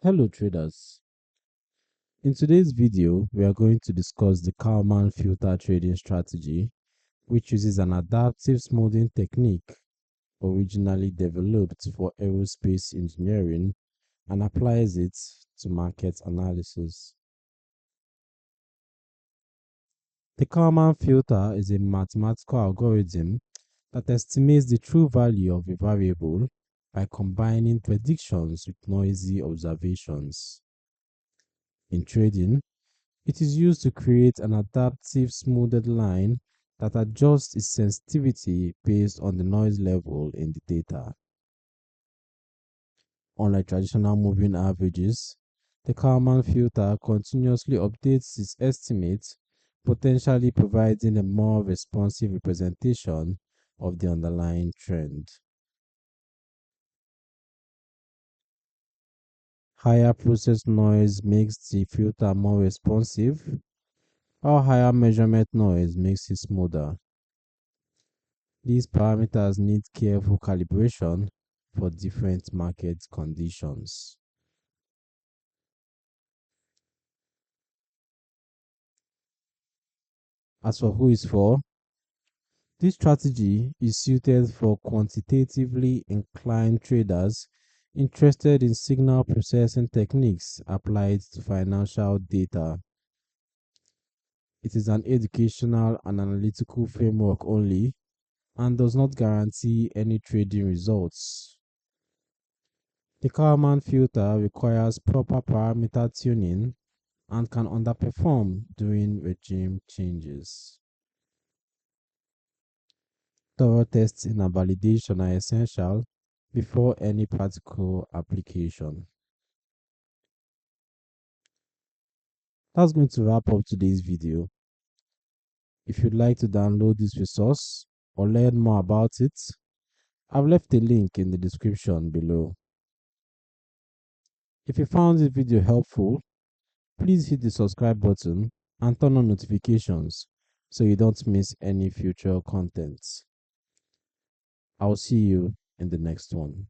Hello traders. In today's video, we are going to discuss the Kalman Filter Trading Strategy, which uses an adaptive smoothing technique originally developed for aerospace engineering and applies it to market analysis. The Kalman filter is a mathematical algorithm that estimates the true value of a variable by combining predictions with noisy observations. In trading, it is used to create an adaptive smoothed line that adjusts its sensitivity based on the noise level in the data. Unlike traditional moving averages, the Kalman filter continuously updates its estimates, potentially providing a more responsive representation of the underlying trend. Higher process noise makes the filter more responsive, while higher measurement noise makes it smoother. These parameters need careful calibration for different market conditions. As for who is for, this strategy is suited for quantitatively inclined traders interested in signal processing techniques applied to financial data. It is an educational and analytical framework only and does not guarantee any trading results. The Kalman filter requires proper parameter tuning and can underperform during regime changes. Thorough testing and validation are essential before any practical application. That's going to wrap up today's video. If you'd like to download this resource or learn more about it, I've left a link in the description below. If you found this video helpful, please hit the subscribe button and turn on notifications so you don't miss any future content. I'll see you in the next one.